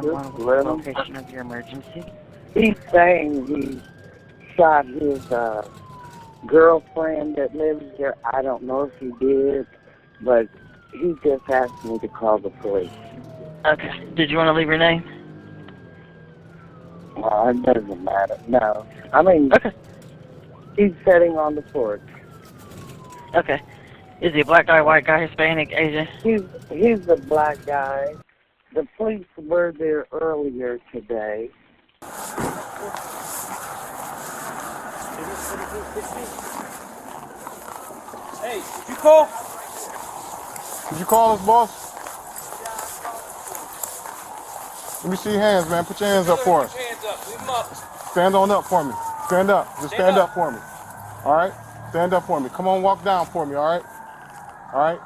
Location of your emergency. He's saying he shot his girlfriend that lives there. I don't know if he did, but he just asked me to call the police. Okay. Did you want to leave your name? Well, it doesn't matter. No. I mean, Okay. he's sitting on the porch. Okay. Is he a black guy, white guy, Hispanic, Asian? He's a black guy. The police were there earlier today. Hey, did you call? Did you call us, boss? Let me see your hands, man. Put your hands up for us. Put your hands up. Leave them up. Stand on up for me. Stand up. Just stand up for me. All right? Stand up for me. Come on, walk down for me, all right? All right?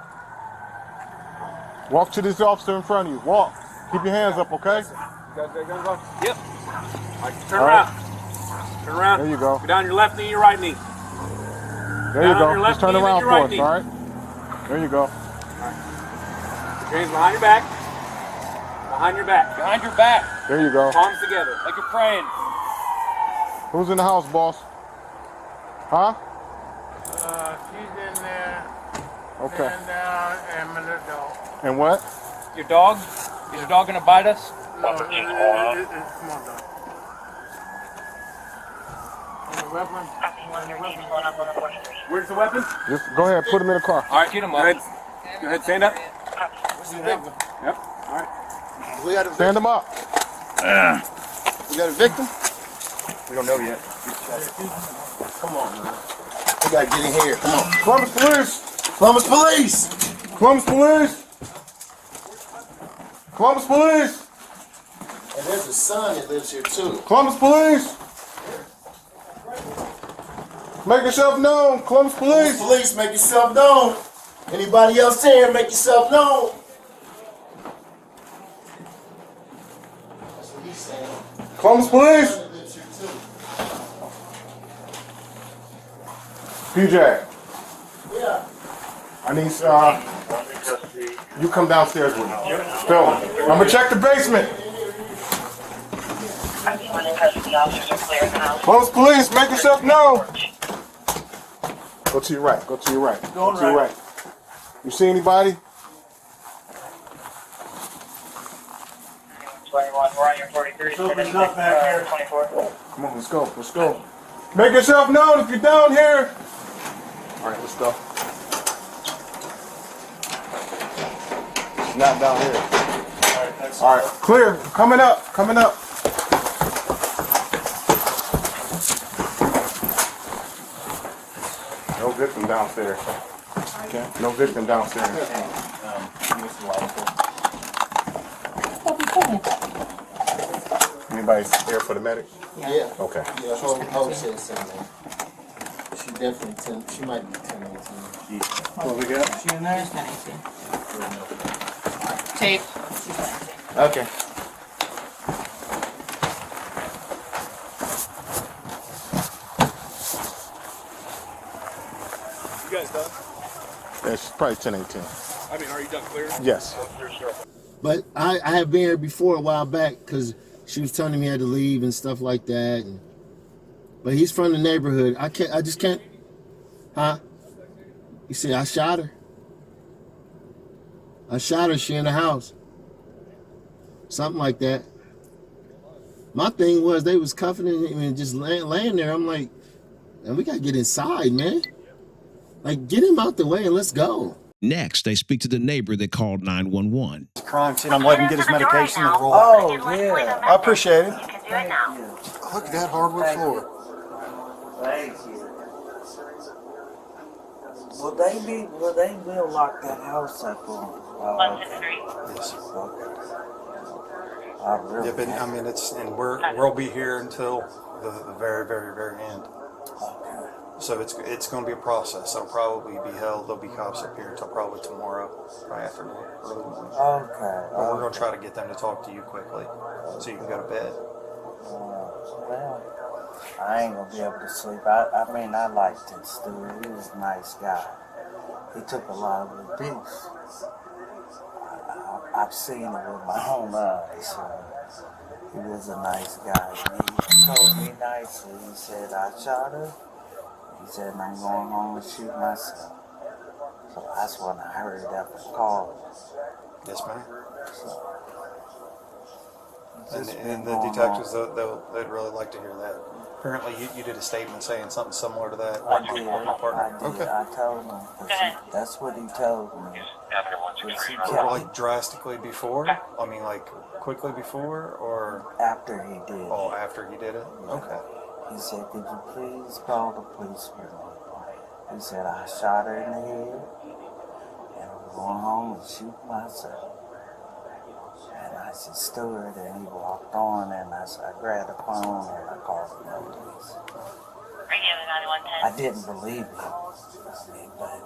Walk to this officer in front of you. Walk. Keep your hands up, okay? You guys got guns on? Yep. All right, turn around. Turn around. There you go. Go down your left knee and your right knee. There you go. Just turn around for us, knee. all right? There you go. All right. Put your hands behind your back. Behind your back. Behind your back. There you go. Palms together, like you're praying. Who's in the house, boss? Huh? She's in there. Okay. And my little dog. And what? Your dog? Is your dog gonna bite us? No, it's small dog. And the weapon? Where's the weapon? Just go ahead. Put him in the car. All right, get him up. Go ahead, stand up. Yep. All right. We got a Stand him up. We got a victim? We don't know yet. Come on, man. We gotta get in here. Come on. Columbus Police. Columbus Police! Columbus Police. Columbus Police. And there's a son that lives here too. Columbus Police. Make yourself known. Columbus Police. Police, make yourself known. Anybody else here, make yourself known. That's what he's saying. Columbus Police. Son that lives here too. PJ, Yeah. I need you come downstairs with me. Phil, I'm gonna check the basement. Columbus Police, make yourself known. Go to your right. Go to your right. Go to your right. You see anybody? 21, we're on your 43. Something's up back here. 24. Come on, let's go. Let's go. Make yourself known if you're down here. All right, let's go. She's not down here. All right, clear. Coming up. Coming up. No victim downstairs. Okay. No victim downstairs. Anybody here for the medic? Yeah. Okay. Yeah, Hope said something. She definitely, she might be 10-18. What we got? She in there? Tape. Okay. You guys done? Yeah, she's probably 10-18. I mean, are you done clearing? Yes. But I have been here before a while back because she was telling me I had to leave and stuff like that. But he's from the neighborhood. I just can't. Huh? You see, I shot her. She in the house. Something like that. My thing was they was cuffing him and just laying there. I'm like, man, we gotta get inside, man. Like, get him out the way and let's go. Next, they speak to the neighbor that called 911. Crime scene. I'm letting him get his medication and roll. Oh, yeah. I appreciate it. Look at that hardwood floor. Thank you. Will they will lock that house up on? Yes. I really Yeah, but I mean, we'll be here until the very, very, very end. So it's going to be a process. It'll probably be held. There'll be cops up here until probably tomorrow, right after early morning. Okay. But we're going to try to get them to talk to you quickly, so you can go to bed. Well, I ain't gonna be able to sleep. I mean, I liked this dude. He was a nice guy. He took a lot of abuse. I I've seen it with my own eyes. He was a nice guy. And he told me nicely. He said, I shot her. He said, and I'm going home and shoot myself. So that's when I heard that call. Yes, ma'am. So, And the detectives, they'd really like to hear that. Apparently, you did a statement saying something similar to that. I did. Okay. I told him. That's what he told me. But he kept Like drastically before? I mean, like quickly before, or after he did. oh, after he did it? Okay. He said, could you please call the police for me? He said, I shot her in the head, and I'm going home and shoot myself. And I just stood, and he walked on, and I grabbed the phone, and I called the police. I didn't believe him, but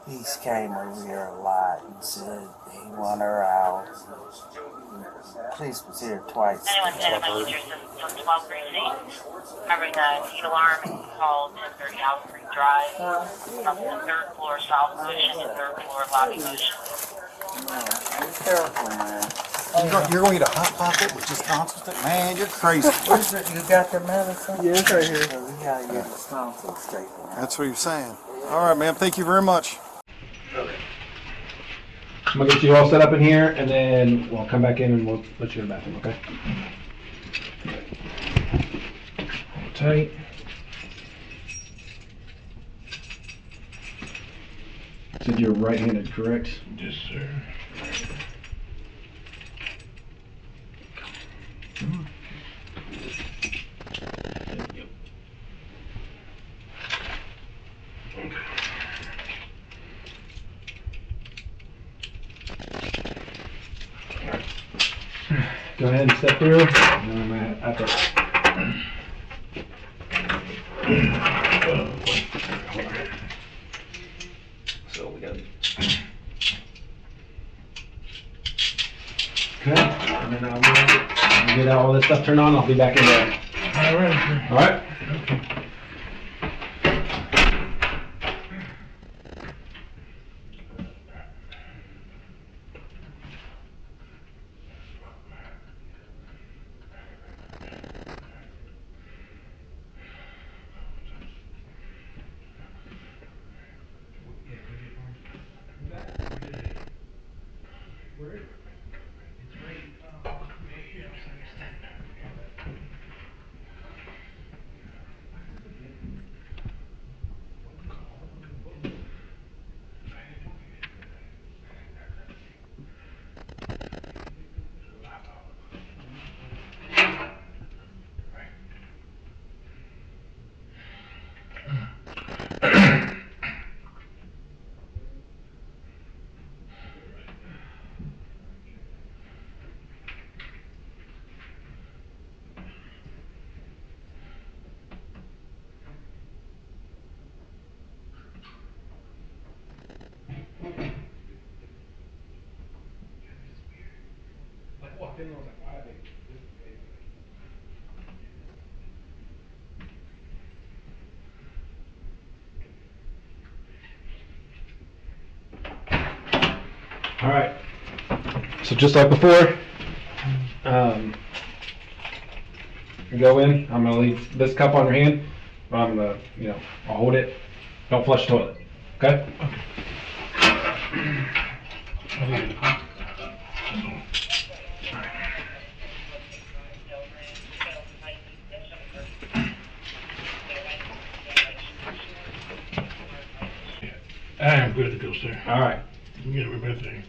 he came over here a lot and said he wanted her out. The police was here twice. From 12 precinct. Remembering the heat alarm called 1030 Allen Creek Drive from the third floor south position to third floor lobby position. Be careful, man. You're going to get a hot pocket with just constant? Man, you're crazy. Where's it? You got the medicine? Yeah, it's right here. So we gotta get the tonsils straightened out. That's what you're saying. All right, ma'am. Thank you very much. I'm gonna get you all set up in here, and then we'll come back in and we'll put you in the bathroom, okay? Hold tight. Said you're right-handed, correct? Yes, sir. Go ahead and step through, and then I'm gonna have to. So we got. Okay, and then I'll get all this stuff turned on. I'll be back in there. All right. All right. All right. So just like before, you go in. I'm gonna leave this cup on your hand. I'm gonna, I'll hold it. Don't flush the toilet. Okay? I am good to go, sir. All right. You can get everything.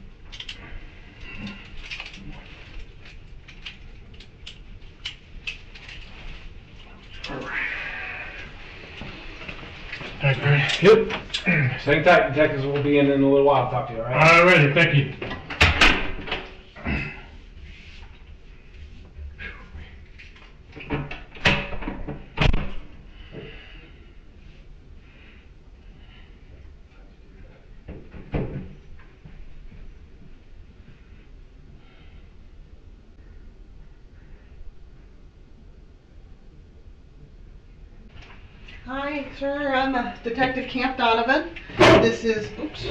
Thanks, Barry. Yep. Hang tight, detectives. We'll be in a little while. I'll talk to you. All right? All righty, thank you. Hi, sir. I'm Detective Camp Donovan. This is, oops.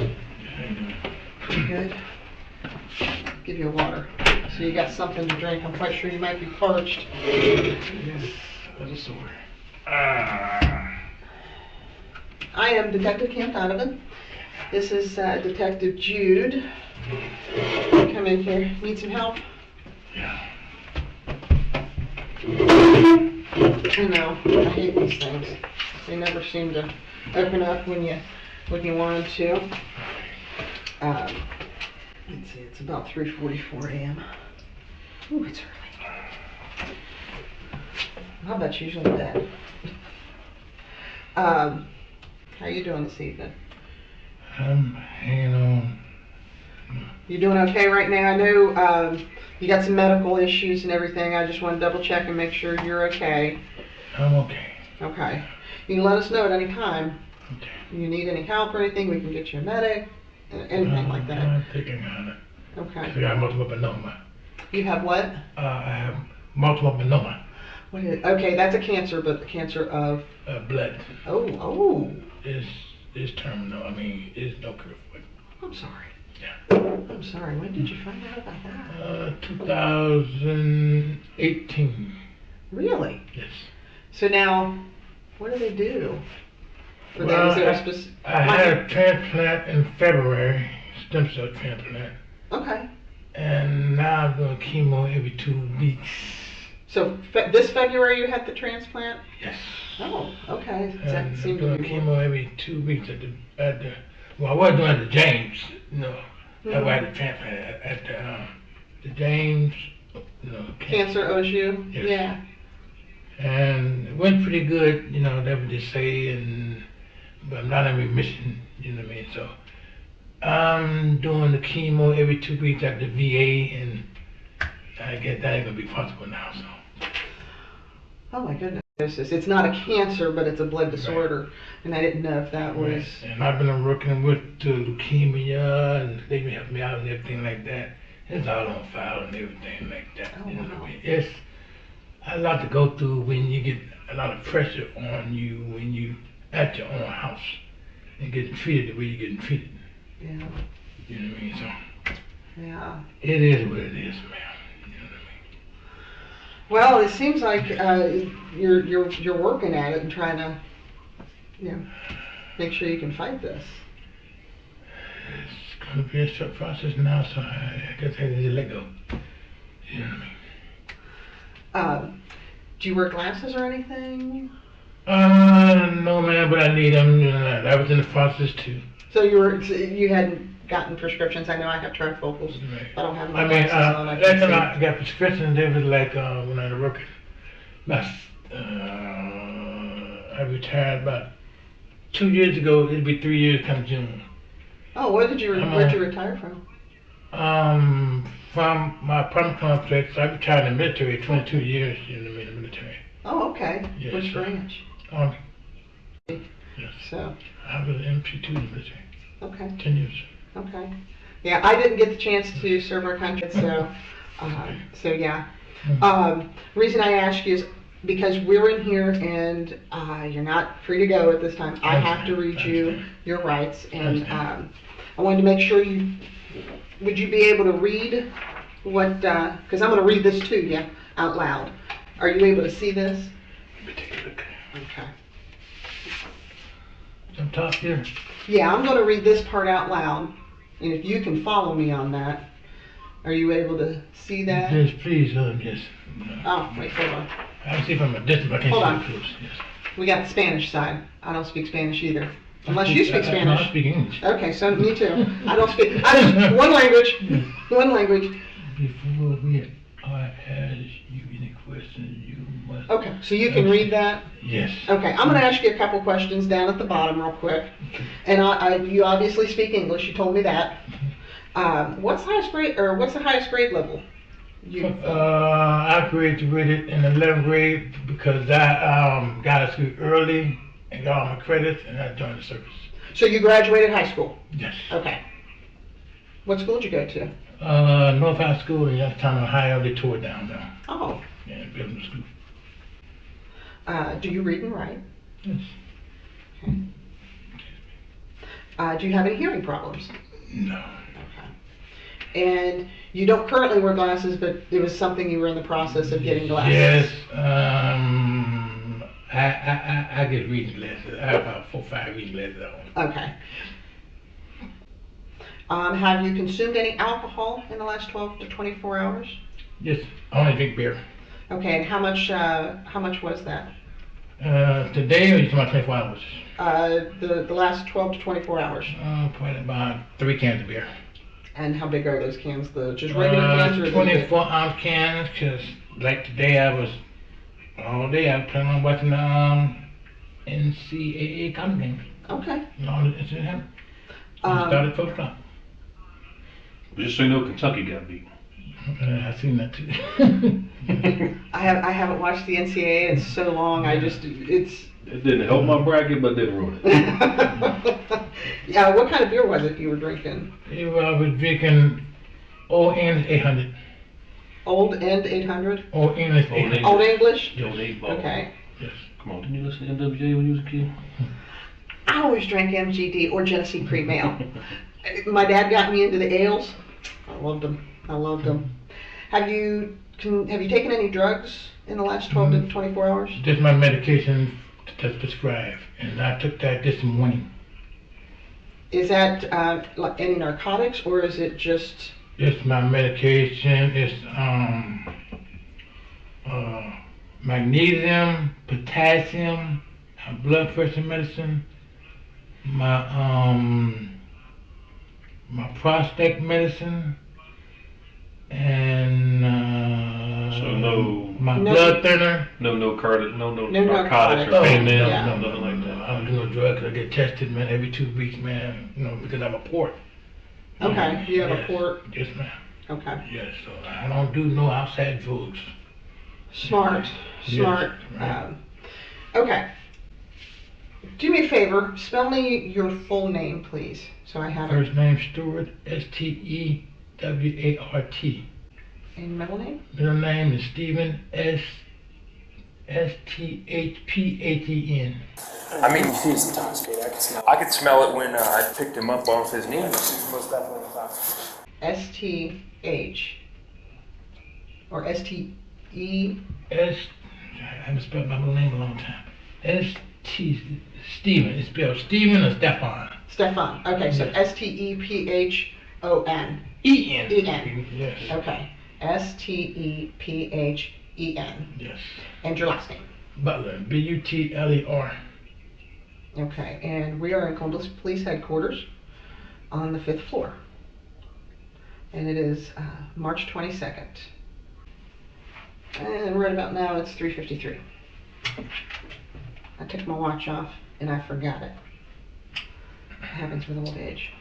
Good. give you a water. So you got something to drink. I'm quite sure you might be parched. Yes, a little sore. I am Detective Camp Donovan. This is Detective Jude. Come in here. Need some help? Yeah. I know. I hate these things. They never seem to open up when you want them to. Let's see. It's about 3:44 a.m. Ooh, it's early. I'll bet you usually bed. How you doing this evening? I'm hanging on. You doing okay right now? I know you got some medical issues and everything. I just want to double check and make sure you're okay. I'm okay. Okay. You can let us know at any time. Okay. You need any help or anything, we can get you a medic, anything like that. I'm thinking on it. Okay. I got multiple myeloma. You have what? I have multiple myeloma. What is? Okay, that's a cancer, but the cancer of Blood. Oh. Is terminal. I mean, there's no cure for it. I'm sorry. Yeah. I'm sorry. When did you find out about that? 2018. Really? Yes. So now, what do they do? For Well, that? Is there a specific? I had a transplant in February, stem cell transplant, Okay. and now I'm doing chemo every 2 weeks. So this February you had the transplant? Yes. Oh, okay. That And I'm seemed to doing be chemo every 2 weeks at the well, I was doing at the James, that's where I had the transplant at the James, Cancer OSU? Yes. Yeah. And it went pretty good, they would just say, but I'm not in remission, you know what I mean? So I'm doing the chemo every 2 weeks at the VA, and I guess that ain't gonna be possible now, so. Oh my goodness. It's not a cancer, but it's a blood disorder. And I didn't know if that was... Right. And I've been working with the leukemia, and they've been helping me out and everything like that. It's all on file and everything like that, Oh, you know wow. what I mean? It's a lot to go through when you get a lot of pressure on you when you at your own house and getting treated the way you're getting treated. Yeah. You know what I mean? So Yeah. it is what it is, man. You know what I mean? Well, it seems like you're working at it and trying to, make sure you can fight this. It's gonna be a short process now, so I guess I need to let go. You know what I mean? Do you wear glasses or anything? No, man, but I need them. I was in the process too. So you hadn't gotten prescriptions. I know I have trifocals. Right. I don't have my I mean, glasses on. last time I got prescriptions, they was like when I was working. I retired about 2 years ago. It'd be 3 years come June. Oh, where'd you retire from? From my apartment complex. I retired in the military 22 years in the military. Oh, okay. Yes, Which branch? Army. Yes. So. I was an MP2 in the military. Okay. 10 years. Okay. Yeah, I didn't get the chance to serve our country, so yeah. Reason I ask you is because we're in here and you're not free to go at this time. I have to read you your rights, and I wanted to make sure would you be able to read what, because I'm going to read this to you out loud. Are you able to see this? Let me take a look. Okay. On top here. Yeah, I'm going to read this part out loud, and if you can follow me on that. Are you able to see that? Yes, please, yes. Oh, wait, hold on. I see from a distance, but I can't Hold see on. it close. Yes. We got the Spanish side. I don't speak Spanish either. Unless you speak Spanish. I speak English. Okay, so me too. I don't speak. One language. One language. Before I ask you any questions, you must. Okay, so you can read that? Yes. Okay, I'm going to ask you a couple questions down at the bottom real quick. And you obviously speak English. You told me that. What's the highest grade level? I graduated in 11th grade because I got to school early and got all my credits, and I joined the service. So you graduated high school? Yes. Okay. What school did you go to? North High School in Youngstown, Ohio. They tore it down now. Oh. Yeah, built a school. Do you read and write? Yes. Okay. Do you have any hearing problems? No. Okay. And you don't currently wear glasses, but it was something you were in the process of getting glasses. Yes, I get reading glasses. I have about 4 or 5 reading glasses on. Okay. Have you consumed any alcohol in the last 12 to 24 hours? Yes, I only drink beer. Okay, and how much was that? Today or you talking about 24 hours? The last 12 to 24 hours. Probably about 3 cans of beer. And how big are those cans? The just regular cans or 24-ounce cans, because like today all day I was planning on watching NCAA college games. Okay. No, it's in heaven. Started 12 o'clock. Just so you know, Kentucky got beat. I seen that too. I haven't watched the NCAA in so long. It didn't help my bracket, but didn't ruin it. Yeah, what kind of beer was it you were drinking? I was drinking Old English 800. Old End 800? Old English 800. Old English? Old 8 ball. Okay. Yes. Come on, didn't you listen to NWJ when you was a kid? I always drank MGD or Genesee Cream Ale. My dad got me into the ales. I loved them. Have you taken any drugs in the last 12 to 24 hours? Just my medication that's prescribed, and I took that this morning. Is that like any narcotics, or is it just? It's my medication. It's magnesium, potassium, blood pressure medicine, my prostate medicine, and my blood thinner. No narcotics narcotics. or pain Yeah. no nothing like that. I don't do no drugs. I get tested, man, every 2 weeks, man. You know, because I'm a port. Okay, you have Yes. a port. Yes, ma'am. Okay. Yes, so I don't do no outside drugs. Smart. Yes, right. Okay. Do me a favor. Spell me your full name, please, so I have it. First name Stewart, Stewart. And middle name? Middle name is Stephen, Sthphathen. I mean, he's intoxicated. I could smell it when I picked him up off his knees. Most definitely intoxicated. STH or STE? I haven't spelled my middle name in a long time. Stephen. It's spelled Stephen or Stefan. Stefan. Okay, so Yes. STEPHON. E-N. E-N. Yes. Okay. STEPHEN. Yes. And your last name? Butler. Butler. Okay, and we are in Columbus Police Headquarters on the 5th floor. And it is March 22nd. And right about now it's 3:53. I took my watch off and I forgot it. It happens with old age.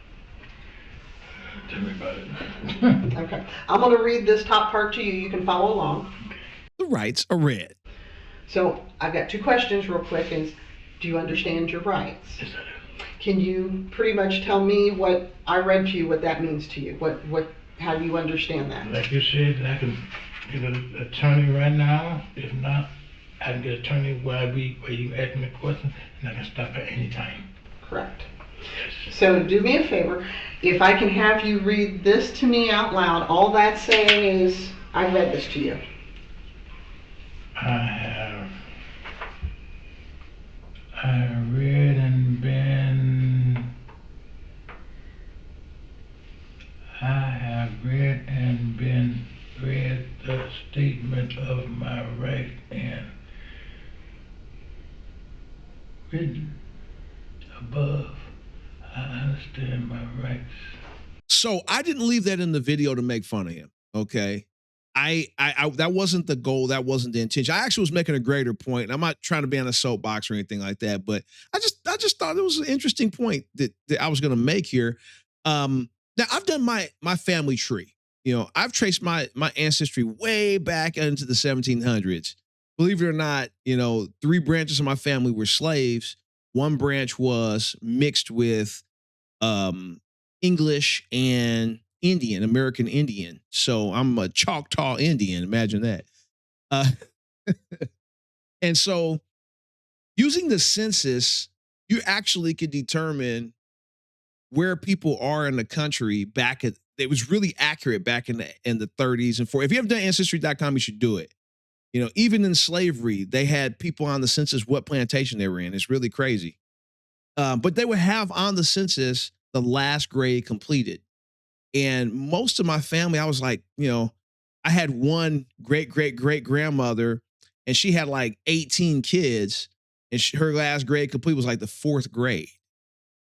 Tell me about it. Okay, I'm going to read this top part to you. You can follow along. The rights are read. So I've got 2 questions real quick. Is, do you understand your rights? Yes, I do. Can you pretty much tell me what I read to you, what that means to you? How do you understand that? Like you said, I can get an attorney right now. If not, I can get an attorney where you ask me a question, and I can stop at any time. Correct. Yes. So do me a favor. If I can have you read this to me out loud, all that's saying is I read this to you. I read and read the statement of my rights and written above. I understand my rights. So I didn't leave that in the video to make fun of him. Okay. I that wasn't the goal. That wasn't the intention. I actually was making a greater point. And I'm not trying to be on a soapbox or anything like that, but I just thought it was an interesting point that I was going to make here. Now I've done my family tree. You know, I've traced my ancestry way back into the 1700s. Believe it or not, you know, 3 branches of my family were slaves. 1 branch was mixed with English and Indian, American Indian. So I'm a Choctaw Indian. Imagine that. And so using the census, you actually could determine where people are in the country back at it was really accurate back in the 30s and 40s. If you haven't done Ancestry.com, you should do it. You know, even in slavery, they had people on the census what plantation they were in. It's really crazy. But they would have on the census the last grade completed. And most of my family, I was like, you know, I had one great-great-great-grandmother, and she had like 18 kids, and her last grade complete was like the 4th grade.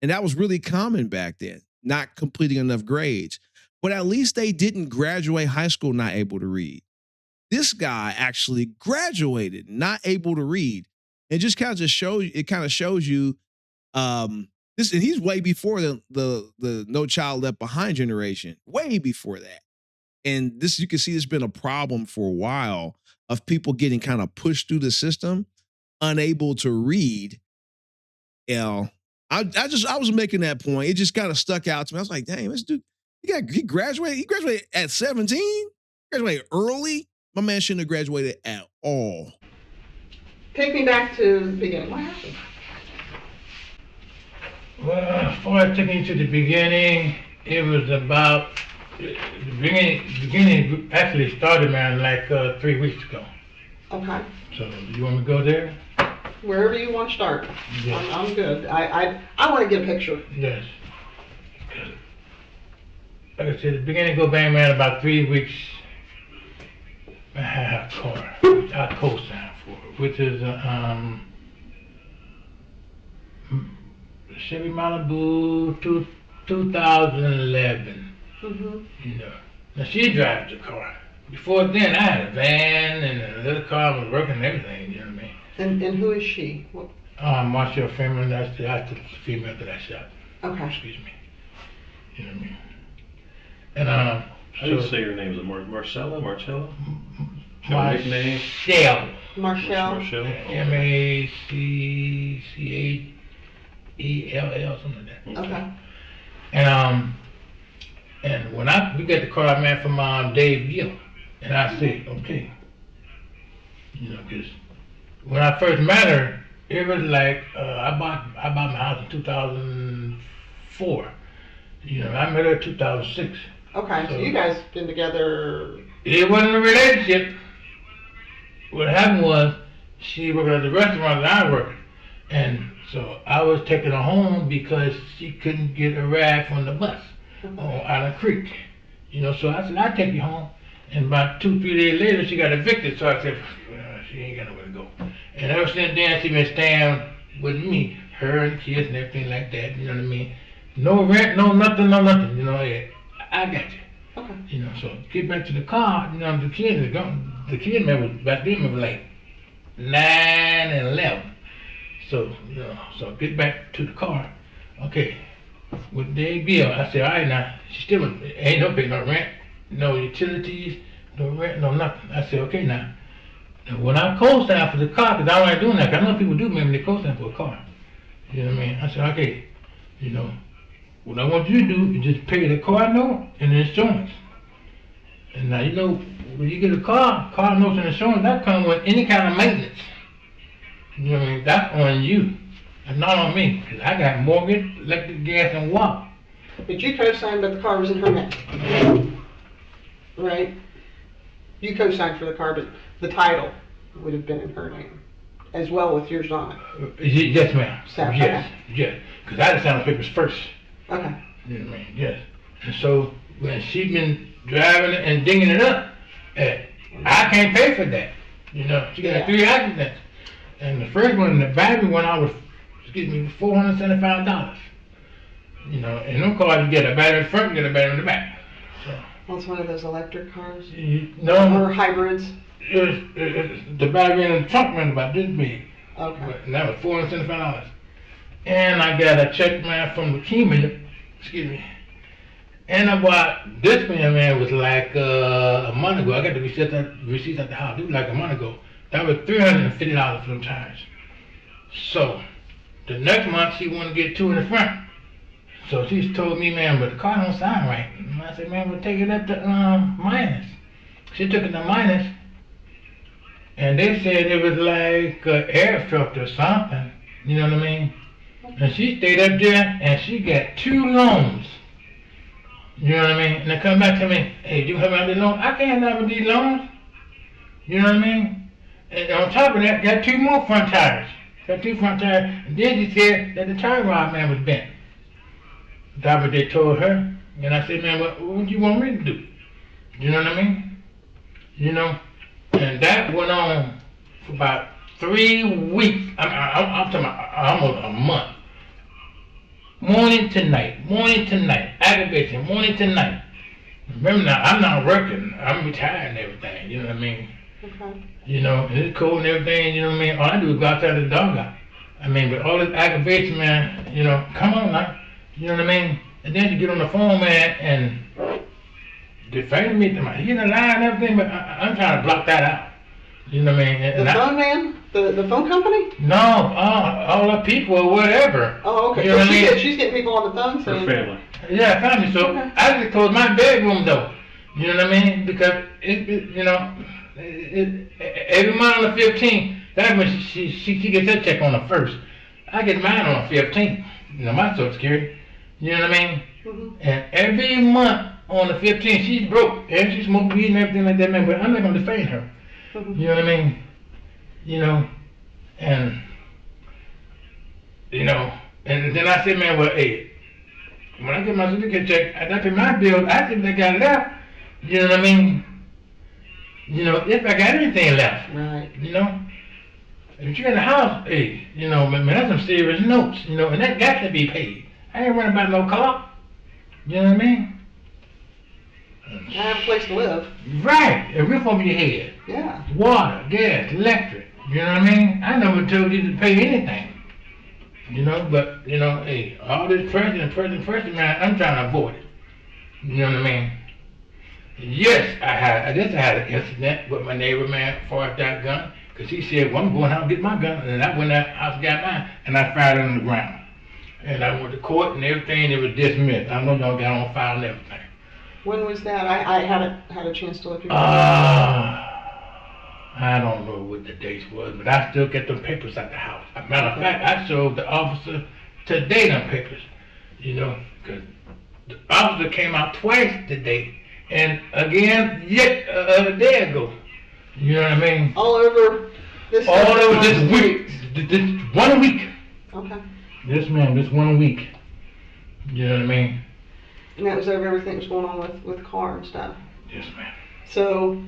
And that was really common back then, not completing enough grades. But at least they didn't graduate high school not able to read. This guy actually graduated not able to read. It just kind of shows you this, and he's way before the No Child Left Behind generation, way before that. And this, you can see, there's been a problem for a while of people getting kind of pushed through the system, unable to read. You know, I was making that point. It just kind of stuck out to me. I was like, dang, this dude, he graduated at 17, graduated early. My man shouldn't have graduated at all. Take me back to the beginning. What happened? Well, as far as taking you to the beginning, it was about the beginning actually started, man, like 3 weeks ago. Okay. So you want me to go there? Wherever you want to start. Yes. I'm good. I want to get a picture. Yes. Like I said, the beginning go bang, man, about 3 weeks. I had a car, which I co-signed for, which is Chevy Malibu 2011. Mm-hmm. You know, now she drives the car. Before then, I had a van and another car was working and everything. You know what I mean? And who is she? What? Marcel Freeman. That's the female that I shot. Okay. Excuse me. You know what I mean? And How do you say her name? Is it Marcella? Marcella? Nickname? Marshall. Maccaell, something like that. Okay. And when we got the car, I met from Dave Gill, and I said, okay, you know, because when I first met her, it was like I bought my house in 2004. You know, I met her in 2006. Okay, so you guys been together. It wasn't a relationship. What happened was she worked at the restaurant that I worked, and so I was taking her home because she couldn't get a ride from the bus on Island Creek. You know, so I said, I'll take you home. And about 2-3 days later, she got evicted, so I said, well, she ain't got nowhere to go. And ever since then, she been staying with me, her and the kids and everything like that, you know what I mean? No rent, no nothing, you know, I got you. Okay. You know, so get back to the car, you know, the kids are gone. The kids back then was like 9 and 11. So, you know, so get back to the car. Okay. With the bill, I said, all right now, she still ain't no pay no rent, no utilities, no rent, no nothing. I said, okay now. And when I co-sign for the car, because I don't like doing that, 'cause I know people do maybe they co-sign for a car. You know what I mean? I said, okay, you know, what I want you to do is just pay the car note and the insurance. And now, you know, when you get a car notes and insurance, that comes with any kind of maintenance. You know what I mean? That's on you. That's not on me, because I got mortgage, electric, gas, and water. But you co-signed, but the car was in her name. Right? You co-signed for the car, but the title would have been in her name, as well with yours on it. Yes, ma'am. So, yes, yes. Because I had to sign the papers first. Okay. You know what I mean? Yes. And so when she been driving it and digging it up, I can't pay for that. You know, she got 3 accidents. And the first one, the battery one, I was, $475. You know, and them cars, you get a battery in the front, you get a battery in the back. So. Well, it's one of those electric cars? No. Or hybrids? The battery in the trunk ran about this big. Okay. And that was $475. And I got a check, man, from Leukemia, excuse me. And I bought this man was like a month ago. I got the receipts at the house. It was like a month ago. That was $350 for them tires. So the next month she wanted to get 2 in the front. So she told me, man, but the car don't sound right. And I said, man, we'll take it up to minus. She took it to minus, and they said it was like an air filter or something. You know what I mean? And she stayed up there, and she got 2 loans. You know what I mean? And they come back to me, hey, you have these loans? I can't have these loans. You know what I mean? And on top of that, got 2 more front tires. Got 2 front tires. And then he said that the tire rod man was bent. That's what they told her. And I said, man, what do you want me to do? You know what I mean? You know? And that went on for about 3 weeks. I'm talking about almost a month. Morning to night, aggravation, morning to night. Remember now, I'm not working. I'm retired and everything, you know what I mean? Okay. You know, and it's cold and everything, you know what I mean? All I do is go outside the dog out. I mean, but all this aggravation, man, you know, come on now. You know what I mean? And then you get on the phone, man, and defame me to my, you know, lie and everything, but I'm trying to block that out. You know what I mean? And the phone man? The phone company? No, all the people or whatever. Oh, okay. You know So what I mean? she's getting people on the phone saying... Her family. Yeah, family. So Okay. I just closed my bedroom though. You know what I mean? Because every month on the 15th, that's when she gets her check on the 1st. I get mine on the 15th. You know, my Social Security. You know what I mean? Mm-hmm. And every month on the 15th, she's broke and she smoked weed and everything like that, man. But I'm not gonna defend her. Mm-hmm. You know what I mean? You know, and then I said, man, well, hey, when I get my certificate check, I pay my bills. I think I got left. You know what I mean? You know, if I got anything left. Right. You know, if you're in the house, hey, you know, man, that's some serious notes. You know, and that got to be paid. I ain't running about no car. You know what I mean? I have a place to live. Right, a roof over your head. Yeah. Water, gas, electric. You know what I mean? I never told you to pay anything. You know, but, you know, hey, all this pressure, man, I'm trying to avoid it. You know what I mean? Yes, I guess I had an incident with my neighbor, man, before I got a gun. Because he said, well, I'm going out and get my gun. And I went out, I got mine, and I fired it on the ground. And I went to court and everything, it was dismissed. I know y'all got on file and everything. When was that? I haven't had a chance to look at it. I don't know what the dates was, but I still get them papers at the house. Matter of fact, I showed the officer today them papers, you know, because the officer came out twice today, and again yet a day ago. You know what I mean? All over this week. This 1 week. Okay. This 1 week. You know what I mean? And that was over everything that was going on with the car and stuff. Yes, ma'am. So,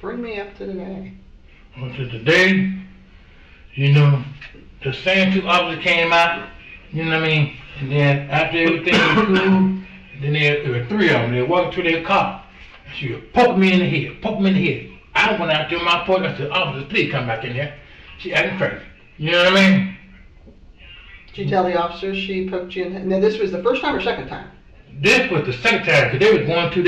bring me up to today. Well, to today, you know, the same 2 officers came out, you know what I mean? And then after everything was cool, then there were 3 of them. They walked to their car. And she would poke me in the head, I went out to my porch. I said, officers, please come back in here. She acting crazy. You know what I mean? Did you tell the officers she poked you in the head? Now, this was the first time or second time? This was the second time, because they was going to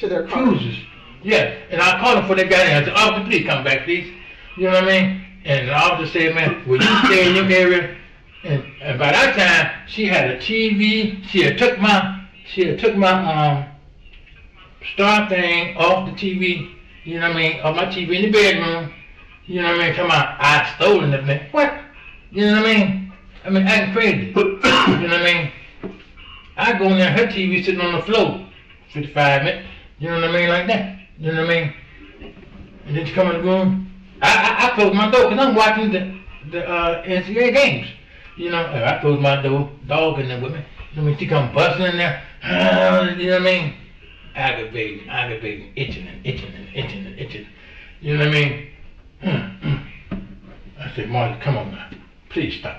their cruises. Yeah, and I called them before they got in. I said, officer, please come back, please. You know what I mean? And the officer said, man, will you stay in your area? And by that time, she had a TV. She had took my star thing off the TV. You know what I mean? Off my TV in the bedroom. You know what I mean? Come on, I stolen it, man. What? You know what I mean? I mean, acting crazy. You know what I mean? I go in there, her TV sitting on the floor, 55 minutes. You know what I mean? Like that. You know what I mean? And then she come in the room. I close my door because I'm watching the NCAA games. You know, I close my door, dog in there with me. You know what I mean? She come busting in there. You know what I mean? Aggravating, itching. You know what I mean? I said, Marty, come on now. Please stop.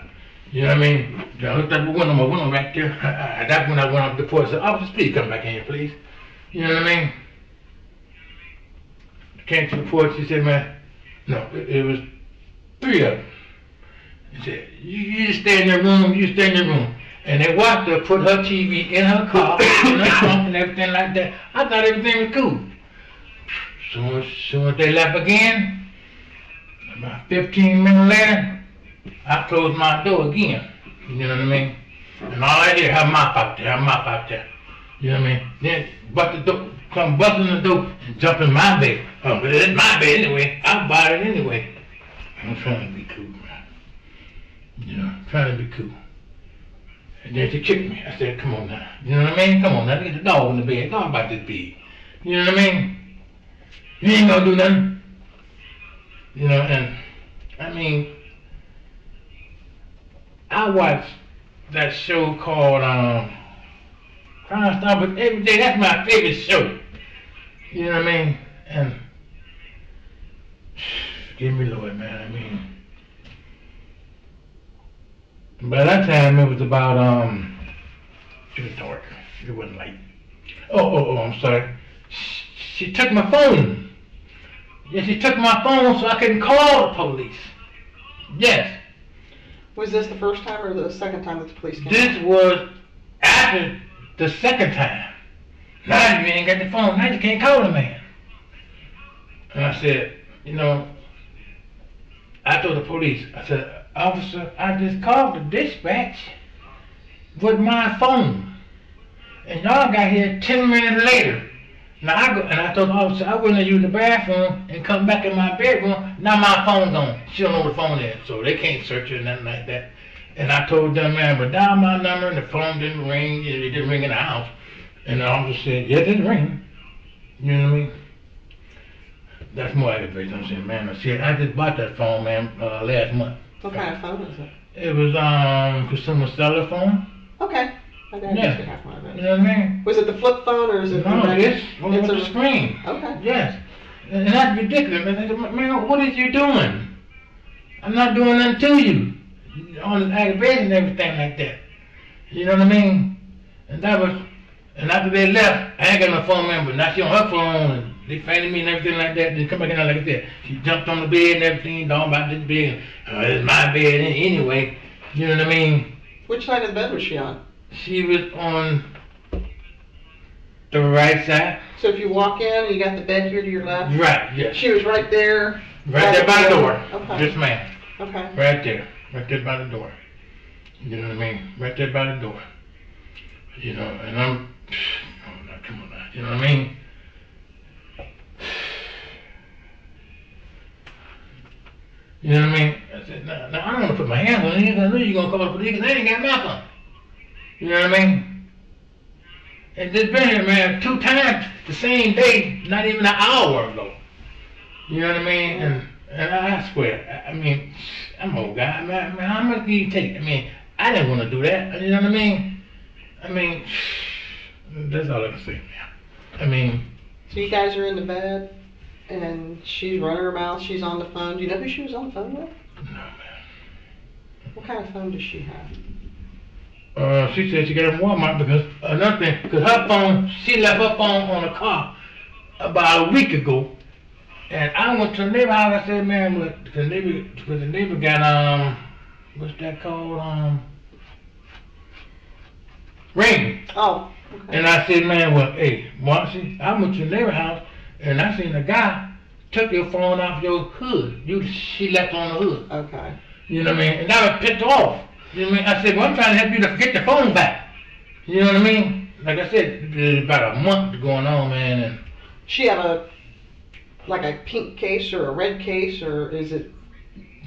You know what I mean? I looked at the window right there. That's when I went up to the porch. I said, officers, please come back in here, please. You know what I mean? Came to the porch. He said, man, no, it was 3 of them. He said, you just stay in your room. And they watched her put her TV in her car, in her trunk and everything like that. I thought everything was cool. Soon as they left again, about 15 minutes later, I closed my door again. You know what I mean? And all I hear, her mouth out there. You know what I mean? Then come busting the door and jump in my bed. Oh, but it's my bed anyway. I'll buy it anyway. I'm trying to be cool, man. You know, trying to be cool. And then she kicked me. I said, come on now. You know what I mean? Come on now, get the dog in the bed. Talk about this big. You know what I mean? You ain't gonna do nothing. You know, and I mean, I watched that show called Crime Stoppers every day. That's my favorite show. You know what I mean? And give me Lord, man. I mean, by that time it was about it was dark. It wasn't light. Oh, I'm sorry. She took my phone. Yeah, she took my phone so I couldn't call the police. Yes. Was this the first time or the second time that the police came? This was after the second time. Now you ain't got the phone. Now you can't call the man. And I said, you know, I told the police, I said, officer, I just called the dispatch with my phone. And y'all got here 10 minutes later. Now I told the officer I wouldn't use the bathroom and come back in my bedroom. Now my phone's on. She don't know where the phone is, so they can't search it or nothing like that. And I told them, man, but dial my number, and the phone didn't ring. It didn't ring in the house. And the officer said, yeah, it didn't ring. You know what I mean? That's more aggravating. I'm saying, man, I just bought that phone, man, last month. What kind of phone is it? It was consumer cellular phone. Okay. Yeah. You know what I mean? Was it the flip phone or is it? No, it's on the screen. Okay. Yes. And that's ridiculous. Man, what are you doing? I'm not doing nothing to you. On the aggravation and everything like that. You know what I mean? And after they left, I ain't got no phone number. Now she on her phone and they finding me and everything like that. Then come back in there like I said. She jumped on the bed and everything, talking about this bed. It's my bed anyway. You know what I mean? Which side of the bed was she on? She was on the right side. So if you walk in and you got the bed here to your left? Right, yes. She was right there? Right there by the door. Okay. Yes, ma'am. Okay. Right there by the door. You know what I mean? Right there by the door. You know, and I'm, oh, now, come on now. You know what I mean? You know what I mean? I said, now I don't want to put my hands on it. I know you're going to call the police because they ain't got my phone. You know what I mean? And this been here, man, 2 times the same day, not even an hour ago. You know what I mean? And I swear, I mean, I'm an old guy, man, how much do you take? I mean, I didn't want to do that, you know what I mean? I mean, that's all I can say, man. I mean. So you guys are in the bed, and she's running her mouth, she's on the phone. Do you know who she was on the phone with? No, man. What kind of phone does she have? She said she got it in Walmart because another thing, because her phone, she left her phone on the car about a week ago. And I went to the neighbor house. I said, man, look, the neighbor got what's that called? Ring. Oh. Okay. And I said, man, well, hey, Marcy, I went to the neighbor house and I seen a guy took your phone off your hood. She left on the hood. Okay. You know what I mean? And that was pissed off. You know what I mean? I said, well, I'm trying to help you to get the phone back. You know what I mean? Like I said, it's about a month going on, man. And she have a pink case or a red case, or is it?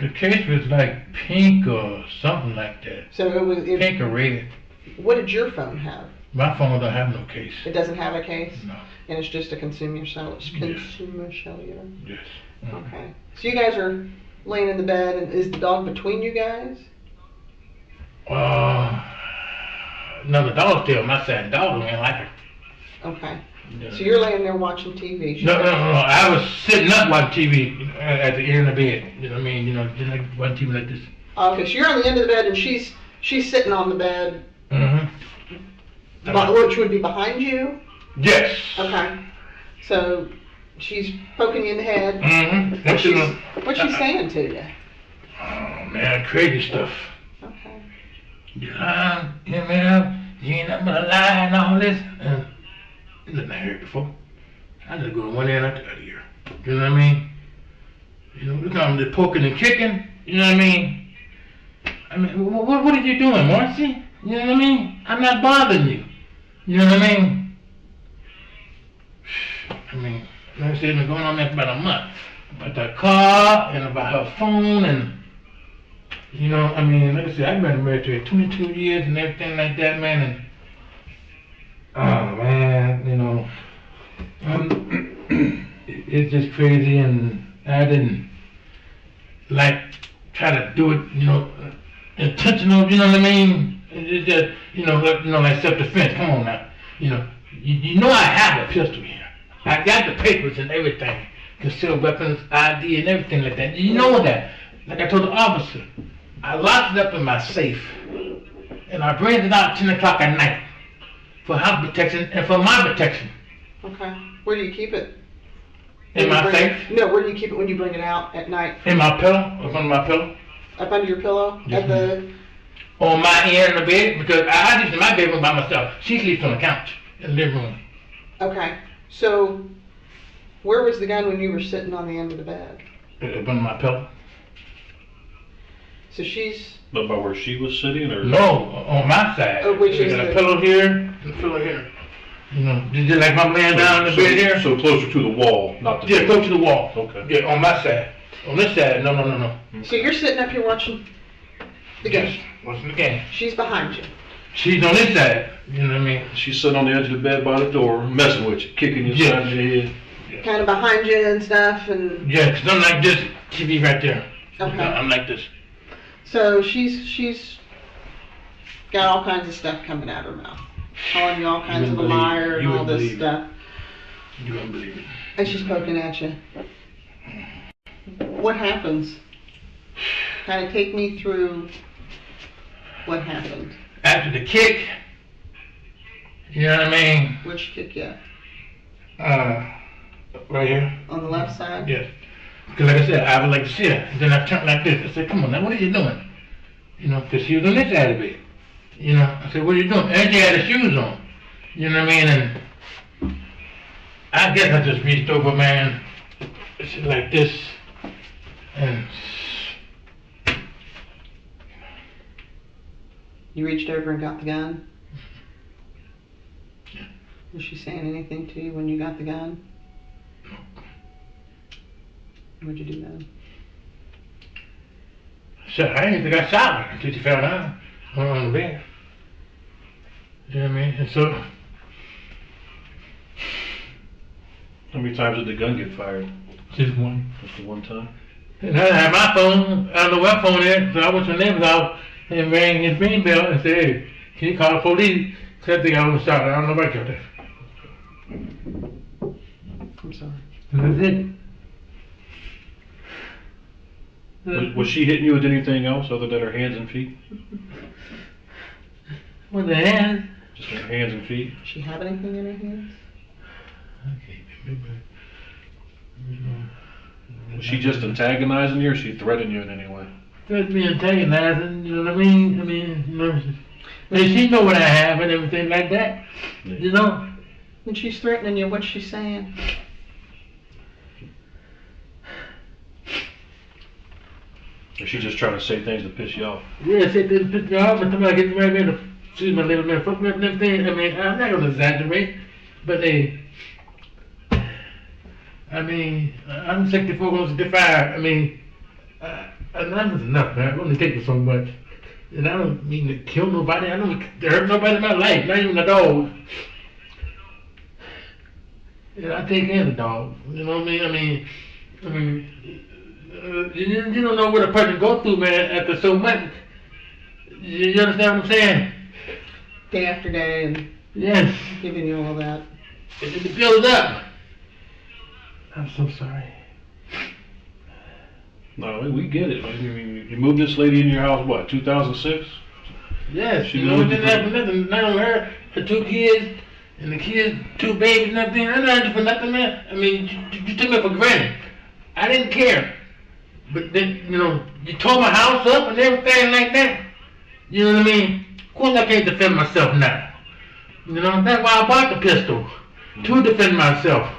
The case was like pink or something like that. So it was pink or red. What did your phone have? My phone don't have no case. It doesn't have a case? No. And it's just a consumer cellular? Yes. Mm-hmm. Okay. So you guys are laying in the bed, and is the dog between you guys? No, the dog's still on my side. The dog don't like her. Okay. Yeah. So you're laying there watching TV? No. I was sitting up watching TV at the end of the bed. You know what I mean? You know, just like watching TV like this. Okay, so you're on the end of the bed, and she's sitting on the bed. Mm-hmm. Which would be behind you? Yes. Okay. So she's poking you in the head. Mm-hmm. What's she saying to you? Oh, man, crazy stuff. Okay. You lying, man, you ain't nothing but a lie and all this. And nothing I heard before. I just go to one ear and out the other ear. You know what I mean? You know, look at them, they're poking and kicking. You know what I mean? I mean, what are you doing, Marcy? You know what I mean? I'm not bothering you. You know what I mean? I mean, like I said, it's been going on there for about a month. About the car and about her phone and You know, I mean, like I said, I've been married to her 22 years and everything like that, man. And oh man, you know, it's just crazy, and I didn't like try to do it, you know, intentional. You know what I mean? It's just, you know, like self-defense. Come on now, you know, you know I have a pistol here. I got the papers and everything, concealed weapons, ID, and everything like that. You know that. Like I told the officer, I locked it up in my safe, and I bring it out 10 o'clock at night for house protection and for my protection. Okay. Where do you keep it? In my safe? No, where do you keep it when you bring it out at night? In my pillow, up under my pillow. Up under your pillow? Yes, At the... On my end of the bed, because I sleep in my bedroom by myself. She sleeps on the couch in the living room. Okay. So, where was the gun when you were sitting on the end of the bed? Up under my pillow. So she's... But by where she was sitting, or? No, on my side. Oh, which is got the... a pillow here and a pillow here. You know, just like I'm laying down in the bed here. So closer to the wall, not the... Yeah, close to the wall. Okay. Yeah, on my side. On this side, no. So you're sitting up here watching the game? Yes, watching the game. She's behind you? She's on this side, you know what I mean? She's sitting on the edge of the bed by the door, messing with you, kicking you side of your head. Kind of behind you and stuff, and... Yeah, because I'm like this, TV right there. Okay. I'm like this. So she's got all kinds of stuff coming out of her mouth. Calling you all kinds of a liar and all this stuff. You wouldn't believe it. And she's poking at you. What happens? Kind of take me through what happened. After the kick, you know what I mean? Which kick you? Right here. On the left side? Yes. Because like I said, I would like to see her. And then I turned like this. I said, come on now, what are you doing? You know, because she was on this side of it. You know, I said, what are you doing? And she had her shoes on. You know what I mean? And I guess I just reached over, man, like this. And you reached over and got the gun? Was she saying anything to you when you got the gun? No. What'd you do then? So I didn't think I shot her until she fell down on the bed. You know what I mean? And so... How many times did the gun get fired? Just one. Just the one time? And I had my phone, I don't know what phone it is, so I went to the neighbor's house and rang his ring bell and said, hey, can you call the police? Because I think I was shot. I don't know about that. I'm sorry. And that's it. Was she hitting you with anything else other than her hands and feet? With the hands? Just her hands and feet? Does she have anything in her hands? Was she just antagonizing you, or she threatened you in any way? Just me antagonizing, you know what I mean? I mean, you know, and she know what I have and everything like that, you know? When she's threatening you, what's she saying? Is she just trying to say things to piss you off? Yeah, say things to piss me off, but somebody gets right there to see my little man, fuck me up and everything. I mean, I'm not gonna exaggerate, but I mean, I'm 64, going to 65. I mean, enough is enough, man. I'm only taking so much. And I don't mean to kill nobody. I don't hurt nobody in my life, not even a dog. And I take care of the dog. You know what I mean? You don't know what a person goes through, man, after so much. You understand what I'm saying? Day after day and yes, giving you all that. It builds up. I'm so sorry. No, we get it. I mean, you moved this lady in your house, what, 2006? Yes, She you know, moved didn't have nothing. Not on her 2 kids, and the kids, 2 babies and everything. I didn't for nothing, man. I mean, you took me for granted. I didn't care. But then, you know, you tore my house up and everything like that. You know what I mean? Of course I can't defend myself now. You know, that's why I bought the pistol. To defend myself.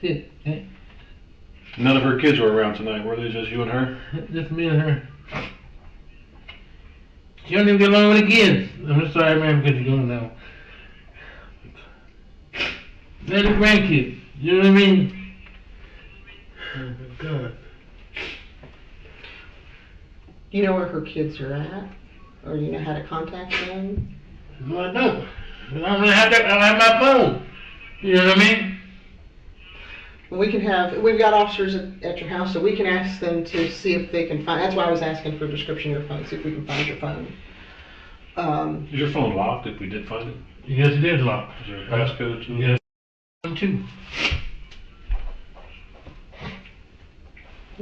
Shit. None of her kids were around tonight, were they? Just you and her? Just me and her. She don't even get along with the kids. I'm just sorry, man, because you're going now. They're the grandkids. You know what I mean? Good. Do you know where her kids are at? Or do you know how to contact them? No, I don't. I don't really have that. I don't have my phone. You know what I mean? We've got officers at your house, so we can ask them to see if they can find, that's why I was asking for a description of your phone, see if we can find your phone. Is your phone locked if we did find it? Yes, it is locked. Is there a passcode to it? Yes. 2.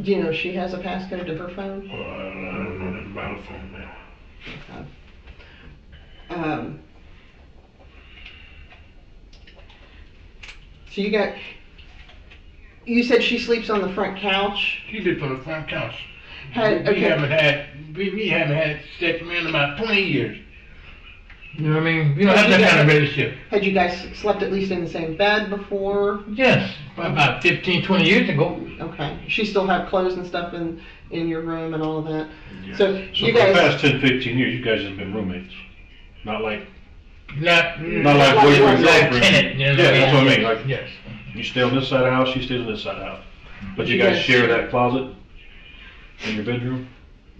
Do you know if she has a passcode to her phone? Well, I don't know nothing about a phone now. So you said she sleeps on the front couch? She lives on the front couch. We Okay. haven't had sex, man, in about 20 years. You know what I mean? We don't have that kind of relationship. Had you guys slept at least in the same bed before? Yes, about 15, 20 years ago. Okay. She still have clothes and stuff in your room and all of that? Yeah. So So you for the guys... past 10, 15 years, you guys have been roommates. Not like Not like boyfriend, like girlfriend. tenant. You know Yeah, that's what I mean. Yes. Like Yes. you stay on this side of the house, she stays on this side of the house. But you guys share that closet in your bedroom?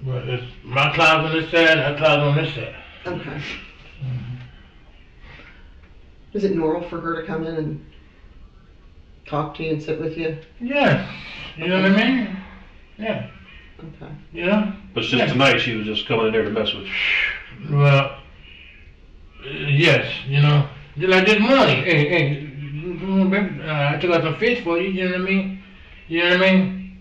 Well, it's my closet on this side, her closet on this side. Okay. Is it normal for her to come in and talk to you and sit with you? Yes. You know what I mean? Yeah. Okay. You know? But just Yeah. tonight, she was just coming in there to mess with you. Well, yes, you know. Just like this morning. Hey, baby, I took out some fish for you, you know what I mean? You know what I mean?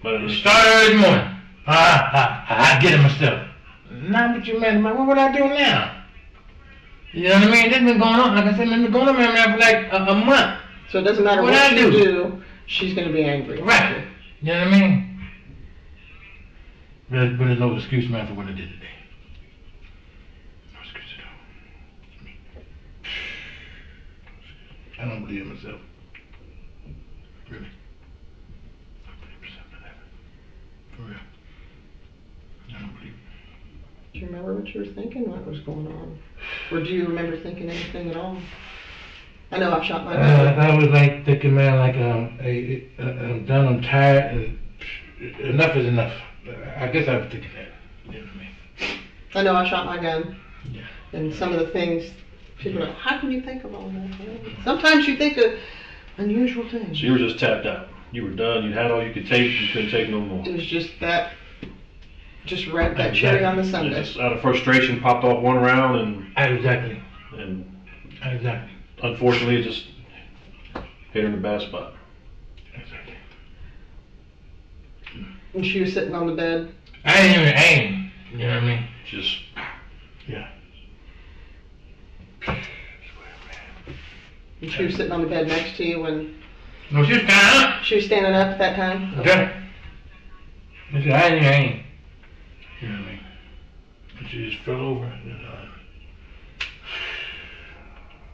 But It started early morning. I get it myself. Now what you man, what would I do now? You know what I mean? This been going on, like I said, been going on man, for like a month. So it doesn't matter What what I you do? do, she's going to be angry. Right. You know what I mean? But there's no excuse, man, for what I did today. No excuse at all. I don't believe in myself. Really. I don't believe in myself for that. For real. I don't believe it. Do you remember what you were thinking? What was going on? Or do you remember thinking anything at all? I know I've shot my gun. I was like thinking, man, like I'm done, I'm tired, and enough is enough. I guess I was thinking that. You know what I mean? I know I shot my gun. Yeah. And some of the things, people are like, how can you think of all that? Sometimes you think of unusual things. So you were just tapped out. You were done. You had all you could take. You couldn't take no more. It was just that, just right, that cherry on the You sundae. just out of frustration popped off one round and Exactly. Exactly. Unfortunately, it just hit her in a bad spot. Exactly. And she was sitting on the bed. I didn't even aim. You know what I mean? Just. Yeah. And she was sitting on the bed next to you when... No, she was standing up. She was standing up at that time? Okay. I said, I didn't even aim. You know what I mean? And she just fell over.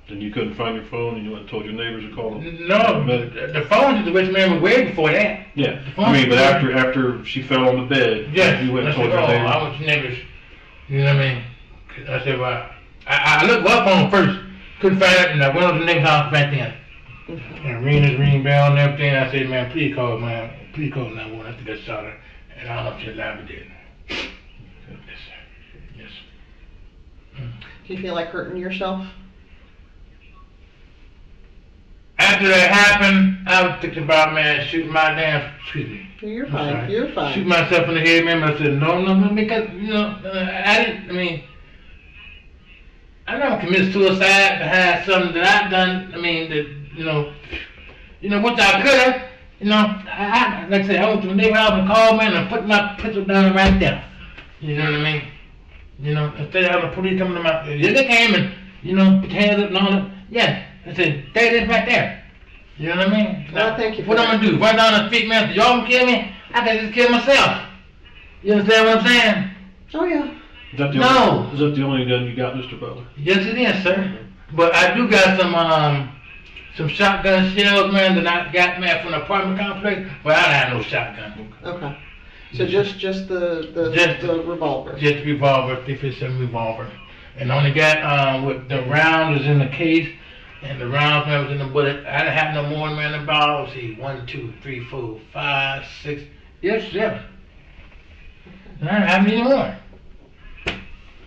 Then you couldn't find your phone, and you went and told your neighbors to call them. No, the phone is the which man was way before that. Yeah, I mean, but after she fell on the bed, yes, you went and I told said, your neighbors. I went to neighbors. You know what I mean? I said, well, I looked up on first, couldn't find it, and I went over to the next house back then. And ring bell and everything. I said, man, please call 911. I think I shot her, and I don't know if she's alive or dead. Yes, sir. Yes. Do you feel like hurting yourself? After that happened, I was thinking about, man, shooting my damn, excuse me. You're I'm fine, sorry. you're fine. Shoot myself in the head, man, but I said, no, because, you know, I never committed suicide to have something that I've done, which I could have, I like I said, I went to the neighbor house and called, man, and put my pistol down right there. You know what I mean? Instead of having the police coming to my, they came and, put your hands up and all that. Yeah. I said, there it is right there. You know what I mean? Well, thank you for what that. I'm gonna do? Run down the street, man? Y'all can kill me? I can just kill myself. You understand what I'm saying? Oh, yeah. Is that the only gun you got, Mr. Butler? Yes, it is, sir. But I do got some shotgun shells, man, that I got, man, from the apartment complex. But I don't have no shotgun. Okay. So just the revolver. Just the revolver, 357 revolver. And I only got, with the round is in the case. And the rounds, man, was in the bullet. I didn't have no more, man, about, see, 1, 2, 3, 4, 5, 6, yes, 7. And I didn't have any more.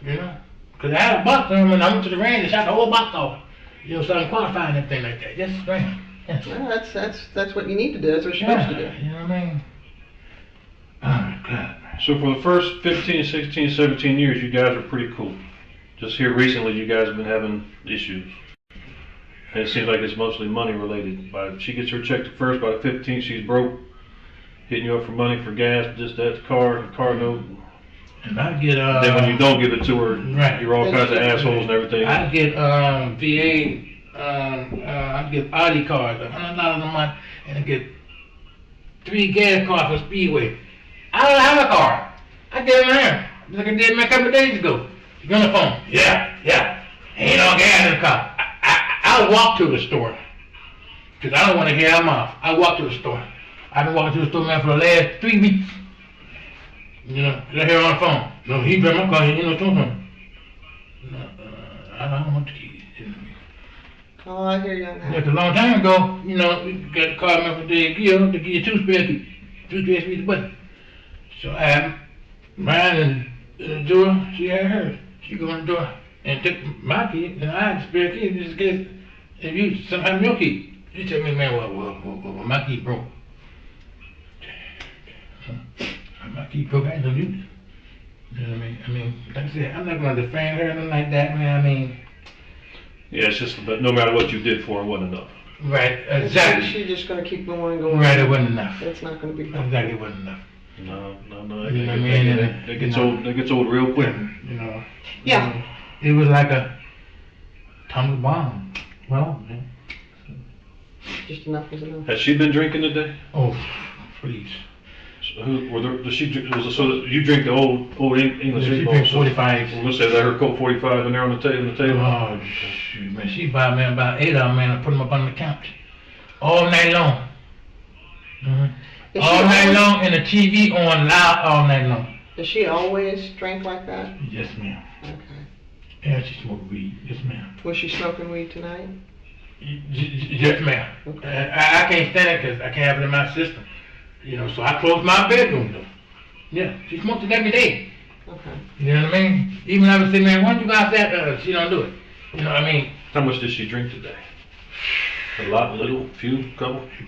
You know? Because I had a box on them and I went to the range and shot the whole box off. You know, so I can qualify and everything like that. Just ran. Yeah. Well, that's what you need to do. That's what you're supposed to do. You know what I mean? Oh, God. So for the first 15, 16, 17 years, you guys are pretty cool. Just here recently, you guys have been having issues. And it seems like it's mostly money related. She gets her check first, by the 15th, she's broke, hitting you up for money, for gas, this, that, car note. And I get, then when you don't give it to her, right. You're all kinds of assholes and everything. I get, VA, I get Audi cards, $100 a month, and I get 3 gas cards for Speedway. I don't have a car. I get them there. Like I did a couple of days ago. You on the phone? Yeah. Ain't no gas in the car. I walk to the store. Because I don't want to hear I'm off. I walk to the store. I've been walking to the store, man, for the last 3 weeks. You know, I hear on the phone. No, he bring my car, you know, something. No, I don't want the keys. Oh, I hear you on that. Just a long time ago, you know, we got a car man for the gear to give you 2 spare keys. 2 spare keys, button. So I have mine in the door, she had hers. She go in the door and took my key, and I had the spare key just in case if you somehow your key. She tell me, man, well, my key broke. My key broke, I ain't gonna use it. You know what I mean? I mean, like I said, I'm not gonna defend her or nothing like that, man. I mean, yeah, it's just that no matter what you did for her, it wasn't enough. Right, exactly. She's just gonna keep going. Right, it wasn't enough. It's not gonna be. Exactly, it wasn't enough. No. You know what I mean? It gets old. It gets old real quick. You know. Yeah. It was like a atomic bomb. Well, man. Just enough was enough. Has she been drinking today? Oh, please. So does she drink? So you drink the old English? She drinks 45. We're gonna say that her Colt 45 in there on the table. Oh shoot, man! She buy me about 8 of them, man. I put them up on the couch all night long. Mm-hmm. All night long, and the TV on loud all night long. Does she always drink like that? Yes, ma'am. Okay. Yeah, she smoked weed. Yes, ma'am. Was she smoking weed tonight? Yes, ma'am. Okay. I can't stand it because I can't have it in my system. You know, so I close my bedroom door. Yeah, she smokes it every day. Okay. You know what I mean? Even I would say, man, why don't you guys that? She don't do it. You know what I mean? How much did she drink today? A lot, little, few, couple? She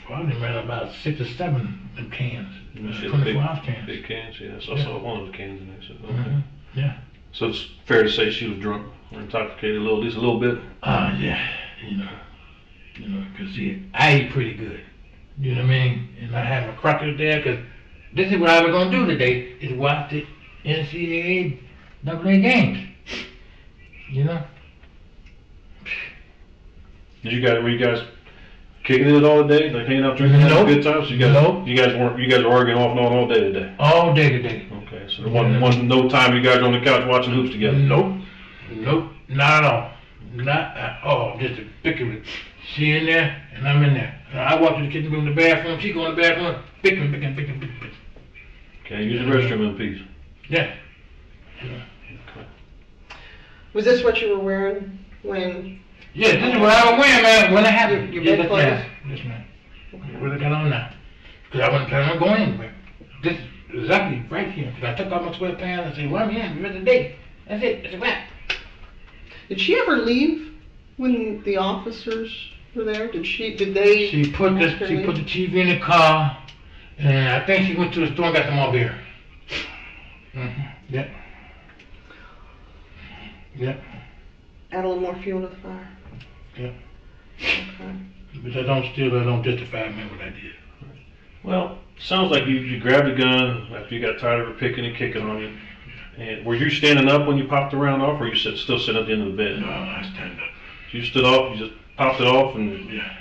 probably ran about 6 or 7 cans. She 24-ounce cans. Big cans, yeah. So I saw one of the cans in there. So, okay. Mm-hmm. Yeah. So it's fair to say she was drunk or intoxicated at least a little bit? Yeah. You know, because see, I eat pretty good. You know what I mean? And I have my crackers there because this is what I was going to do today, is watch the NCAA AA games. You know? Were you guys kicking it all day? Like hanging out drinking, having a good time? So you guys were arguing off and on all day today? All day today. Okay, so there wasn't no time you guys were on the couch watching hoops together? Nope, not at all. Not at all. Just a bickering. She in there and I'm in there. I walk to the kitchen room, the bathroom, she go in the bathroom, bickering. Okay, use the restroom in peace. Yeah. Okay. Was this what you were wearing when? Yeah, this is what I was wearing, man, when it happened. Your bed clothes? Yes, ma'am. What I got on now. Because I wasn't planning on going anywhere. This is exactly right here. Because I took off my sweatpants and said, well, I'm here the rest of the day. That's it. That's a wrap. Did she ever leave when the officers were there? Did they? She put the TV in the car, and I think she went to the store and got some more beer. Mm-hmm. Yep. Add a little more fuel to the fire. Yep. Okay. But I don't justify me what I did. Well, sounds like you grabbed a gun after you got tired of her picking and kicking on you. And were you standing up when you popped the round off, or you still sitting at the end of the bed? No, I stand up. So you stood up, you just popped it off, and yeah.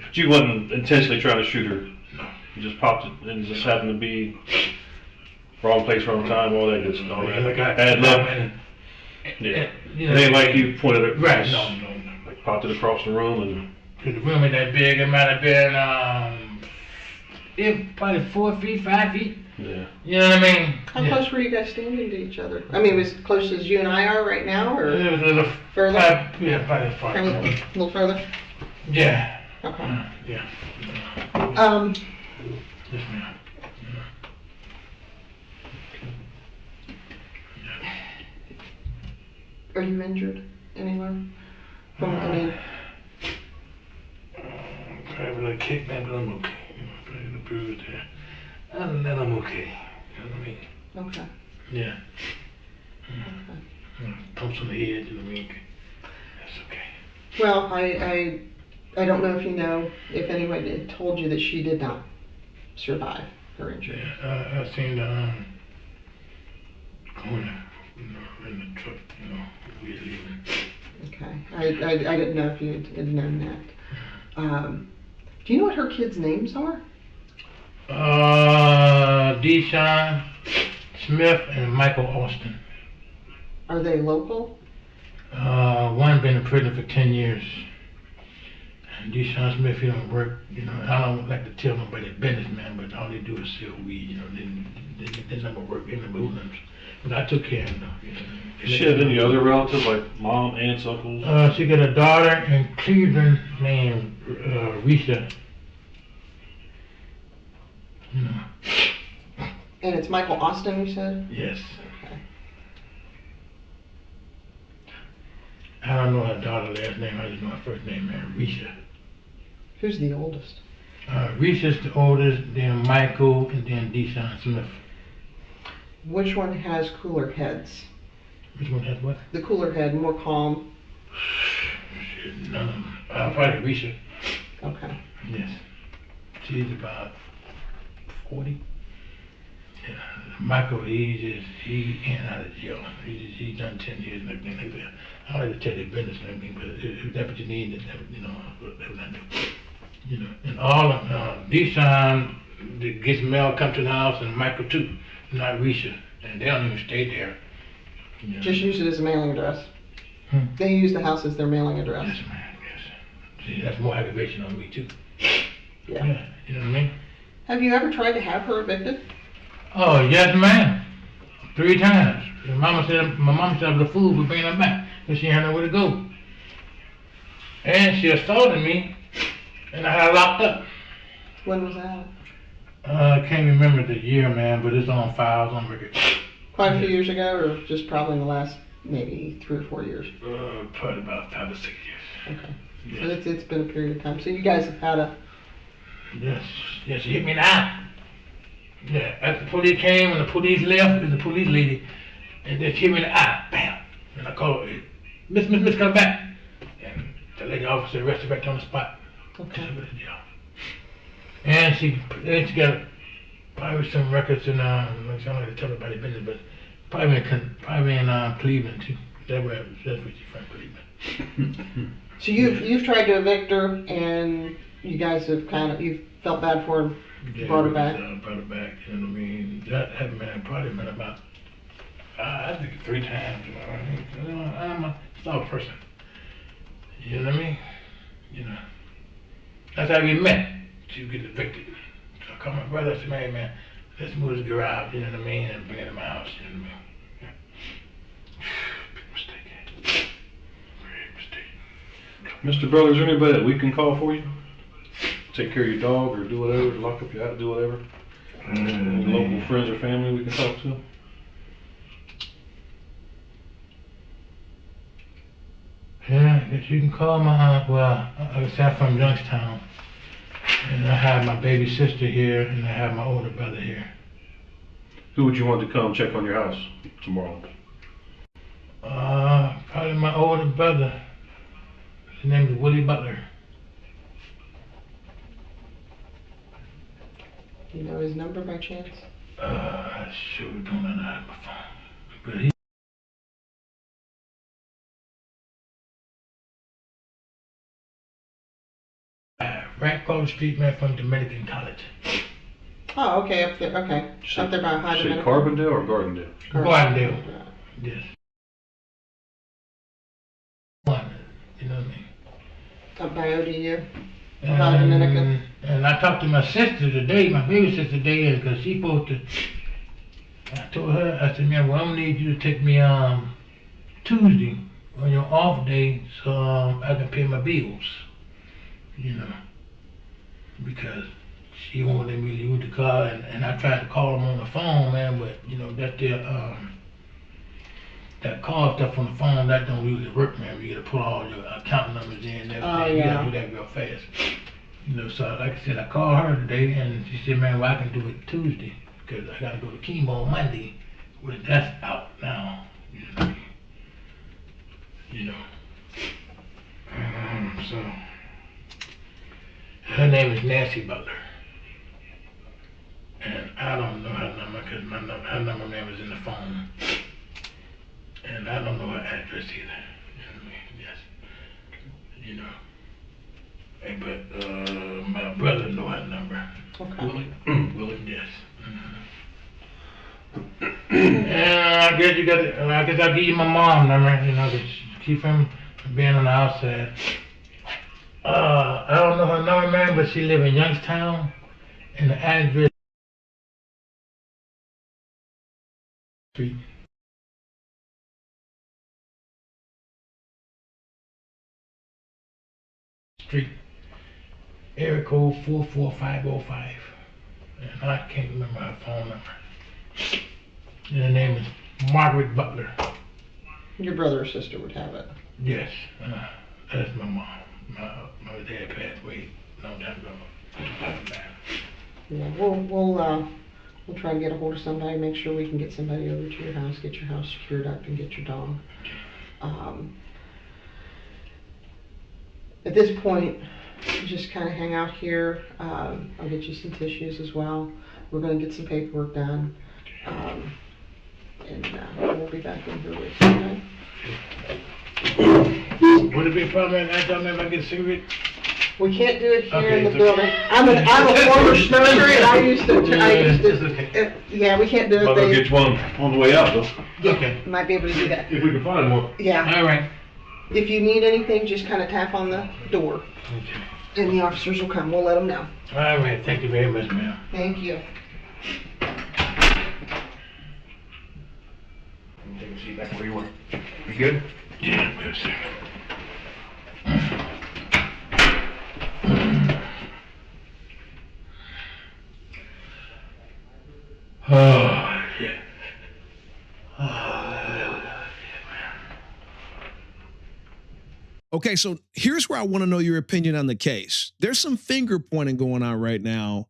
But you wasn't intentionally trying to shoot her. No. You just popped it, and it just happened to be wrong place, wrong time, all that good stuff. All right. Bad luck. Yeah. It ain't like you pointed it. Right. No. Like popped it across the room and. Cause the room ain't that big. It might have been probably 4 feet, 5 feet. Yeah. You know what I mean? How Yeah. close were you guys standing to each other? I mean, as close as you and I are right now, or It was a little further? Yeah, probably far. A little further? Yeah. Okay. Yeah. Yes, ma'am. Are you injured anywhere? I mean, Probably a little kick, man, but I'm okay. Probably a little bruise there. Other than that, I'm okay. You know what I mean? okay. Yeah. Pumps on the head, you know what I mean? That's okay. Well, I don't know if you know, if anyone had told you that she did not survive her injury. Yeah, I seen the corner, you know, in the truck, you know, we was leaving. Okay. I didn't know if you had known that. Do you know what her kids' names are? Deshaun Smith and Michael Austin. Are they local? One been in prison for 10 years. And Deshaun Smith, he don't work, you know, I don't like to tell nobody business, man, but all they do is sell weed, you know, they never work in the movements. But I took care of them, you know. Does she have any other relatives, like mom, aunts, uncles? She got a daughter in Cleveland named Risha. You know. And it's Michael Austin, you said? Yes. Okay. I don't know her daughter's last name, I just know her first name, man, Risha. Who's the oldest? Risha's the oldest, then Michael, and then Deshaun Smith. Which one has cooler heads? Which one has what? The cooler head, more calm. Shit, none of them. Probably Risha. Okay. Yes. She's about 40. Yeah. Michael, he in and out of jail. He's done 10 years and everything like that. I don't like to tell you business and everything, but if that's what you need, then you know, that's what I do. You know, and all of Deshaun gets mail come to the house, and Michael too, not Risha, and they don't even stay there. You know. Just use it as a mailing address. Hmm? They use the house as their mailing address. Yes, man, yes. See, that's more aggravation on me too. Yeah. You know what I mean? Have you ever tried to have her evicted? Oh, yes, ma'am. 3 times. My mama said I was a fool for bringing her back, because she had nowhere to go. And she assaulted me, and I had her locked up. When was that? I can't remember the year, man, but it's on files, on record. Quite a few years ago, or just probably in the last maybe 3 or 4 years? Probably about 5 or 6 years. Okay. Yes. So it's been a period of time. So you guys have had a... Yes, yes, she hit me in the eye. Yeah, after the police came and the police left, and the police lady, and then she hit me in the eye, bam. And I called her, Miss, come back. And the lady officer arrested right on the spot. Okay. And she got probably some records in, I don't like to tell everybody business, but probably in Cleveland too. That's where she's from, Cleveland. So you've tried to evict her, and you guys have you've felt bad for her, brought her back. Brought her back, you know what I mean? That happened, man, probably been about, I think 3 times, you know what I mean? I'm a soft person. You know what I mean? You know. That's how we met. She would get evicted. So I called my brother, I said, man, let's move to the garage, you know what I mean, and bring it to my house, you know what I mean? Yeah. Big mistake. Great mistake. Mr. Brother, is there anybody that we can call for you? Take care of your dog or do whatever, lock up your house, do whatever? Any local friends or family we can talk to? Yeah, I guess you can call my aunt. Well, I said I'm from Youngstown. And I have my baby sister here, and I have my older brother here. Who would you want to come check on your house tomorrow? Probably my older brother. His name is Willie Butler. You know his number by chance? I sure don't know how to my phone. But he right across the street, man, from Dominican College. Oh, okay, up there. Okay, up there by High Say Dominican. Carbondale or Gardendale? Gardendale. Yes. You know what I mean? Up by ODU. About Dominica. And I talked to my sister today, my baby sister today, because she supposed to. I told her, I said, man, well, I'm gonna need you to take me Tuesday on your off day so I can pay my bills. You know, because she won't let me use the car, and I tried to call them on the phone, man, but you know that that call stuff on the phone that don't usually work, man. You gotta put all your account numbers in and everything. Oh, You yeah. gotta do that real fast. You know, so like I said, I called her today, and she said, man, well, I can do it Tuesday because I gotta go to chemo on Monday. Well, that's out now. You know what I mean? You know. So her name is Nancy Butler. And I don't know her number because her number man was in the phone. And I don't know her address either. You know what I mean? Yes. You know. Hey, but my brother know her number. Okay. Willie, yes. And I guess you got. I guess I'll give you my mom number. You know, to keep him from being on the outside. I don't know her number, man, but she live in Youngstown, and the address. Street. Area code 44505. And I can't remember her phone number. And her name is Margaret Butler. Your brother or sister would have it. Yes, that's my mom. My dad passed away a long time ago. 2009. Yeah, we'll try to get a hold of somebody, make sure we can get somebody over to your house, get your house secured up, and get your dog. At this point, you just kind of hang out here. I'll get you some tissues as well. We're going to get some paperwork done. And we'll be back in here with you, okay? Would it be a problem if I get a cigarette? We can't do it here Okay, in the it's building. okay. I'm a former smoker, and I used to, yeah, we can't do it I'll go there. get you one on the way out, though. Okay. Might be able to do that. If we can find one. Yeah. All right. If you need anything, just kind of tap on the door, Okay. and the officers will come. We'll let them know. All right. Thank you very much, ma'am. Thank you. Take a seat back where you were. You good? Yeah, good, sir. Oh, yeah. Okay, so here's where I want to know your opinion on the case. There's some finger pointing going on right now.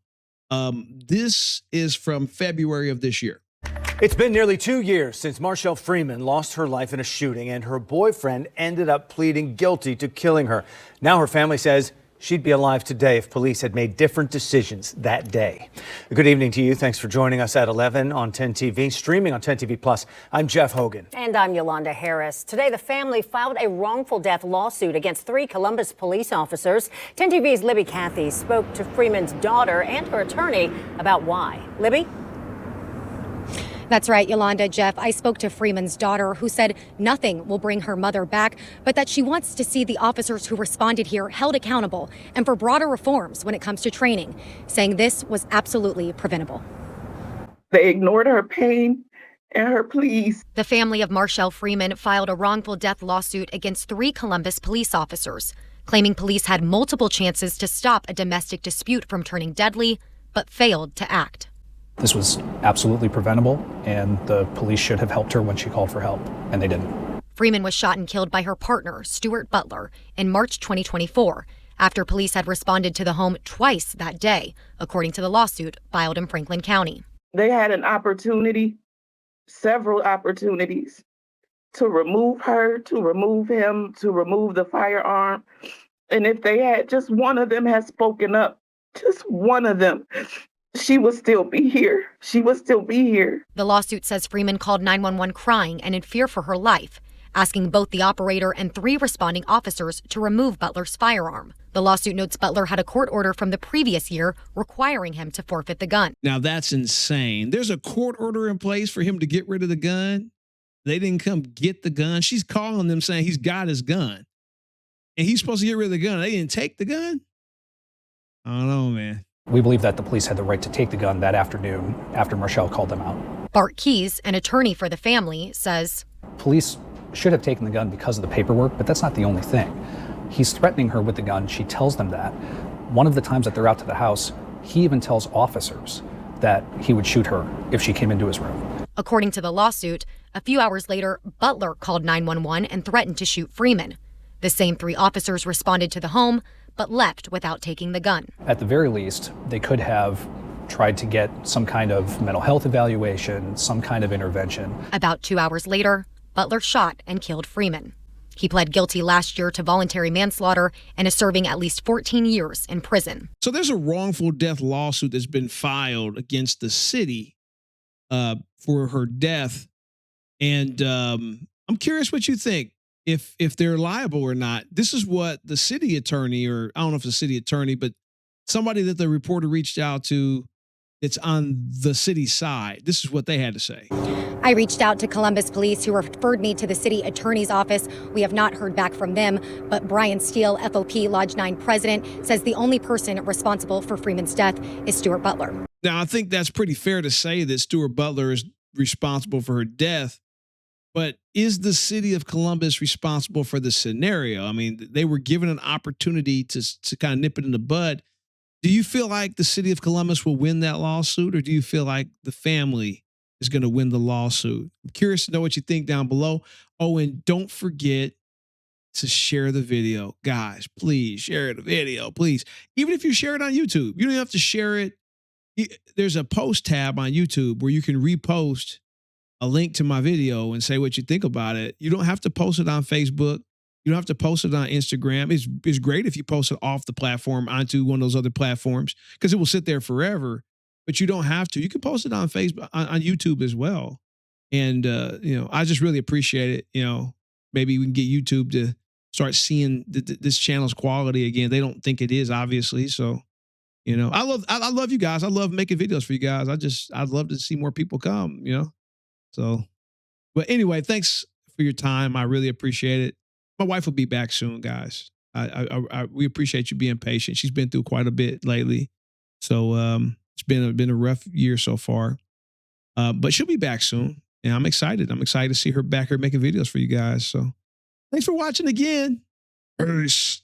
This is from February of this year. It's been nearly 2 years since Marshall Freeman lost her life in a shooting, and her boyfriend ended up pleading guilty to killing her. Now her family says she'd be alive today if police had made different decisions that day. Good evening to you. Thanks for joining us at 11 on 10 TV, streaming on 10 TV Plus. I'm Jeff Hogan. And I'm Yolanda Harris. Today, the family filed a wrongful death lawsuit against 3 Columbus police officers. 10 TV's Libby Cathy spoke to Freeman's daughter and her attorney about why. Libby? That's right, Yolanda. Jeff, I spoke to Freeman's daughter, who said nothing will bring her mother back, but that she wants to see the officers who responded here held accountable and for broader reforms when it comes to training, saying this was absolutely preventable. They ignored her pain and her pleas. The family of Marshall Freeman filed a wrongful death lawsuit against 3 Columbus police officers, claiming police had multiple chances to stop a domestic dispute from turning deadly, but failed to act. This was absolutely preventable, and the police should have helped her when she called for help, and they didn't. Freeman was shot and killed by her partner, Stuart Butler, in March 2024, after police had responded to the home twice that day, according to the lawsuit filed in Franklin County. They had an opportunity, several opportunities, to remove her, to remove him, to remove the firearm. And if they had, just one of them had spoken up, just one of them, she would still be here. She would still be here. The lawsuit says Freeman called 911 crying and in fear for her life, asking both the operator and 3 responding officers to remove Butler's firearm. The lawsuit notes Butler had a court order from the previous year requiring him to forfeit the gun. Now that's insane. There's a court order in place for him to get rid of the gun. They didn't come get the gun. She's calling them saying he's got his gun. And he's supposed to get rid of the gun. They didn't take the gun? I don't know, man. We believe that the police had the right to take the gun that afternoon after Marshall called them out. Bart Keys, an attorney for the family, says Police should have taken the gun because of the paperwork, but that's not the only thing. He's threatening her with the gun. She tells them that. One of the times that they're out to the house, he even tells officers that he would shoot her if she came into his room. According to the lawsuit, a few hours later, Butler called 911 and threatened to shoot Freeman. The same 3 officers responded to the home, but left without taking the gun. At the very least, they could have tried to get some kind of mental health evaluation, some kind of intervention. About 2 hours later, Butler shot and killed Freeman. He pled guilty last year to voluntary manslaughter and is serving at least 14 years in prison. So there's a wrongful death lawsuit that's been filed against the city for her death. And I'm curious what you think, if they're liable or not. This is what the city attorney, or I don't know if it's a city attorney, but somebody that the reporter reached out to, it's on the city side. This is what they had to say. I reached out to Columbus Police, who referred me to the city attorney's office. We have not heard back from them, but Brian Steele, FOP Lodge 9 president, says the only person responsible for Freeman's death is Stuart Butler. Now, I think that's pretty fair to say that Stuart Butler is responsible for her death, but is the city of Columbus responsible for the scenario? I mean, they were given an opportunity to kind of nip it in the bud. Do you feel like the city of Columbus will win that lawsuit, or do you feel like the family is going to win the lawsuit? I'm curious to know what you think down below. Oh, and don't forget to share the video. Guys, please share the video, please. Even if you share it on YouTube, you don't have to share it. There's a post tab on YouTube where you can repost a link to my video and say what you think about it. You don't have to post it on Facebook. You don't have to post it on Instagram. It's great if you post it off the platform onto one of those other platforms, because it will sit there forever. But you don't have to. You can post it on Facebook, on YouTube as well. And I just really appreciate it. Maybe we can get YouTube to start seeing this channel's quality again. They don't think it is, obviously. So, I love you guys. I love making videos for you guys. I'd love to see more people come. So, but anyway, thanks for your time. I really appreciate it. My wife will be back soon, guys. We appreciate you being patient. She's been through quite a bit lately. So, it's been a rough year so far, but she'll be back soon, and I'm excited. I'm excited to see her back here making videos for you guys. So thanks for watching again. Peace.